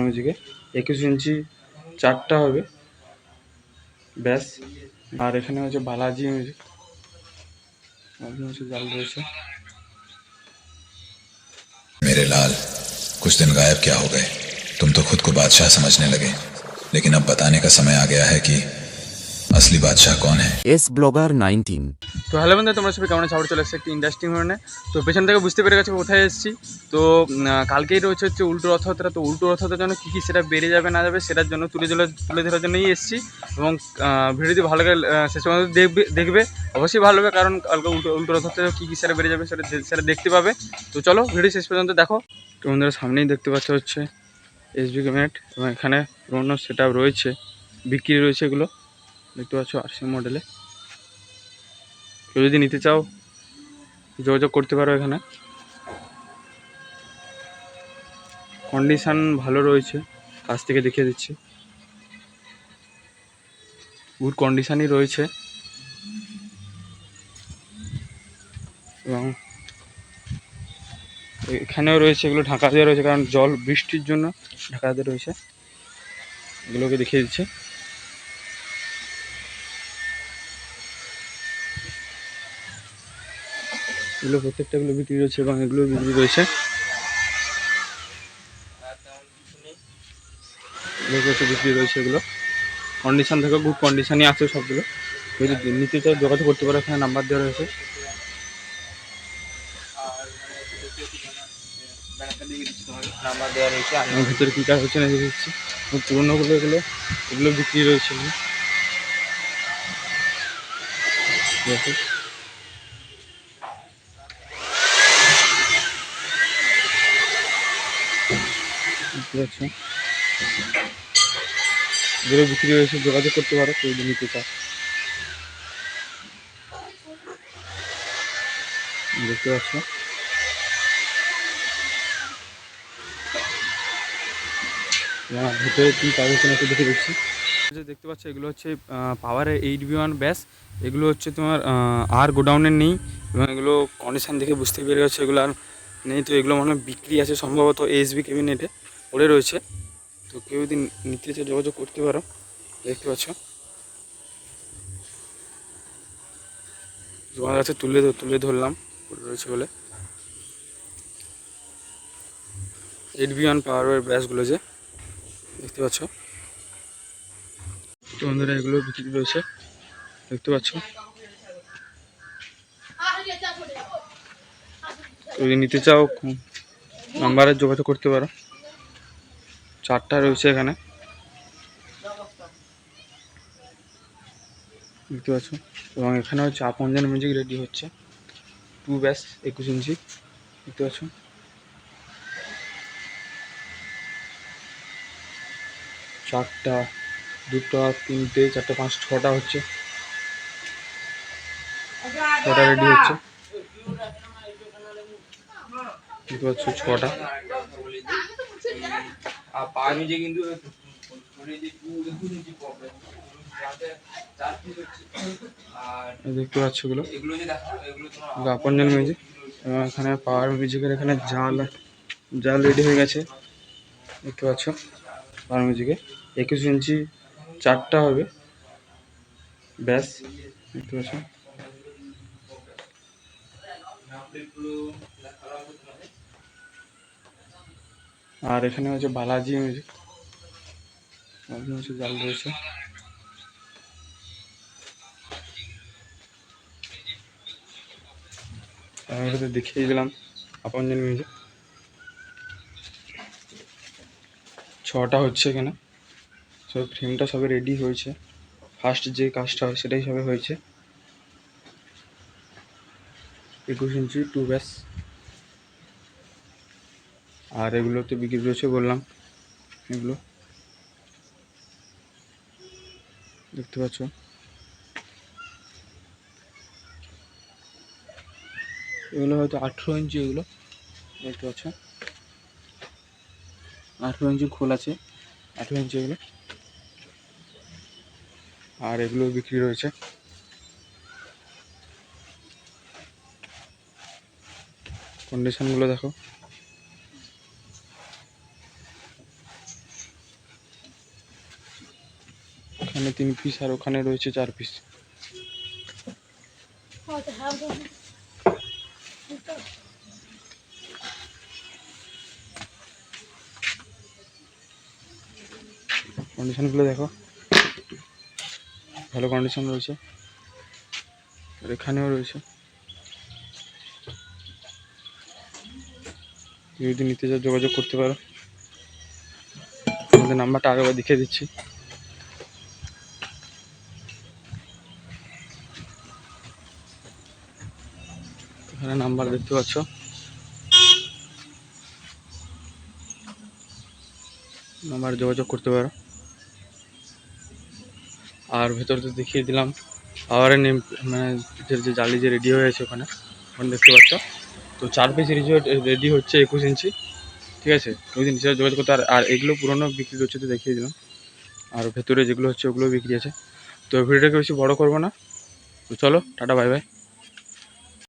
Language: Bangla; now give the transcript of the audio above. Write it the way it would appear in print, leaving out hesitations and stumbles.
মিউজিকে 21 ইঞ্চি 4টা হবে ব্যাস। আর এখানে হচ্ছে বালাজি মিউজিক, জাল রয়েছে। मेरे लाल, कुछ दिन गायब क्या हो गए? तुम तो खुद को बादशाह समझने लगे, लेकिन अब बताने का समय आ गया है कि असली बादशाह कौन है। S blogger 19। তো হ্যালো বন্ধু, তোমরা সবাই কেমন আছো? আবার চলে এসেছে একটি ইন্ডাস্ট্রিং ধরনের। তো পেছন থেকে বুঝতে পেরে গেছো কোথায় এসেছি। তো কালকেই রয়েছে হচ্ছে উল্টো রথযাত্রা। তো উল্টো রথযাত্রার জন্য কী কী সেটা বেড়ে যাবে না যাবে সেটার জন্য তুলে ধরার জন্যই এসেছি। এবং ভিডিওটি ভালো লাগে শেষ পর্যন্ত দেখবে অবশ্যই ভালো হবে, কারণ কালকে উল্টো রথযাত্রা কী কী সেটা বেড়ে যাবে সেটা দেখতে পাবে। তো চলো ভিডিও শেষ পর্যন্ত দেখো। তো বন্ধুরা সামনেই দেখতে পাচ্ছ হচ্ছে এসবি ক্যাবিনেট, এবং এখানে পুরোনো সেট আপ রয়েছে, বিক্রি রয়েছে। এগুলো দেখতে পাচ্ছ আরসি মডেলে। কেউ যদি নিতে চাও যোগাযোগ করতে পারো। এখানে কন্ডিশান ভালো রয়েছে, কাছ থেকে দেখিয়ে দিচ্ছি। গুড কন্ডিশানই রয়েছে, এবং এখানেও রয়েছে এগুলো ঢাকা দেওয়া রয়েছে, কারণ জল বৃষ্টির জন্য ঢাকা দেওয়া রয়েছে। এগুলোকে দেখিয়ে দিচ্ছি। এগুলো প্রত্যেকটাগুলো বিক্রি রয়েছে, এবং এগুলো বিক্রি রয়েছে। বিক্রি রয়েছে এগুলো কন্ডিশান থেকে গুড কন্ডিশানই আছে সবগুলো। যদি নিতে চাও যোগাযোগ করতে পারো, এখানে নাম্বার দেওয়া রয়েছে। নাম্বার দেওয়া রয়েছে। আমার ভিতরে কী কাজ হচ্ছে না দেখে দিচ্ছি। পুরোনোগুলো এগুলো বিক্রি রয়েছে। এগুলো বিক্রি রয়েছে, যোগাযোগ করতে পারো কেউ যদি নিতে চাও। দেখতে পাচ্ছ ভিতরে কী কাজ হচ্ছে না একটু দেখে দিচ্ছি। দেখতে পাচ্ছ এগুলো হচ্ছে পাওয়ারের 8V1 ব্যাস। এগুলো হচ্ছে তোমার আর গোডাউনের নেই, এবং এগুলো কন্ডিশান দেখে বুঝতে পেরে গেছে এগুলো আর নেই। তো এগুলো মনে হয় বিক্রি আছে সম্ভবত এসবি ক্যাবিনেটে পড়ে রয়েছে। তো কেউ যদি নিতে চাও যোগাযোগ করতে পারো। দেখতে পাচ্ছ তোমার কাছে তুলে ধরলাম পড়ে রয়েছে বলে। 8V1 পাওয়ারের ব্যাসগুলো যে দেখতে পাচ্ছ। তো বন্ধুরা এগুলো বিক্রি রয়েছে, দেখতে পাচ্ছ। যদি নিতে চাও নাম্বারে যোগাযোগ করতে পারো। 4টা রয়েছে এখানে, দেখতে পাচ্ছ। এবং এখানে হচ্ছে আপনজন মিউজিক রেডি হচ্ছে 2 ব্যাস 21 ইঞ্চি, দেখতে পাচ্ছ। চারটা, দুটো, তিনটে, চারটে, 5, 6টা হচ্ছে, 6টা রেডি হচ্ছে, দেখতে পাচ্ছ 6টা। দেখতে পাচ্ছ এগুলো আপনজন মিউজিক। এবং এখানে পাওয়ার মিউজিকের এখানে জাল রেডি হয়ে গেছে, দেখতে পাচ্ছ। পাওয়ার মিউজিকে 21 ইঞ্চি 4টা হবে ব্যাস, দেখতে পাচ্ছ। আর এখানে হচ্ছে বালাজি মিউজিক, জাল রয়েছে। আমি এটা দেখিয়ে দিলাম আপনজন মিউজিক। 6টা হচ্ছে এখানে, সব ফ্রেমটা সবে রেডি হয়েছে। ফার্স্ট যে কাজটা হয় সেটাই সবে হয়েছে। 21 ইঞ্চি 2 ব্যাস। আর এগুলোতে বিক্রি রয়েছে বললাম, এগুলো দেখতে পাচ্ছ। এগুলো হয়তো 18 ইঞ্চি, এগুলো দেখতে পাচ্ছ 18 ইঞ্চি খোল আছে, 18 ইঞ্চি এগুলো। আর এগুলো বিক্রি রয়েছে। কন্ডিশনগুলো দেখো, এখানে 3 পিস আর ওখানে রয়েছে 4 পিস। কন্ডিশনগুলো দেখো, ভালো কন্ডিশন রয়েছে। আর এখানেও রয়েছে, যদি নিতে চাও যোগাযোগ করতে পারো। আমাদের নাম্বারটা আরেকবার দেখিয়ে দিচ্ছি। এখানে নাম্বার দেখতে পাচ্ছ, নাম্বার যোগাযোগ করতে পারো। আর ভেতরে তো দেখিয়ে দিলাম পাওয়ারের নেম, মানে যে জালি যে রেডি হয়ে আছে ওখানে দেখতে পাচ্ছ। তো 4 পিস রেডি হচ্ছে 21 ইঞ্চি, ঠিক আছে। ওই দিন নিচে যোগাযোগ করতে। আর এগুলো পুরোনো বিক্রি হচ্ছে, তো দেখিয়ে দিলাম। আর ভেতরে যেগুলো হচ্ছে ওগুলো বিক্রি আছে। তো ভিডিওটাকে বেশি বড় করবো না, তো চলো টাটা বাই বাই।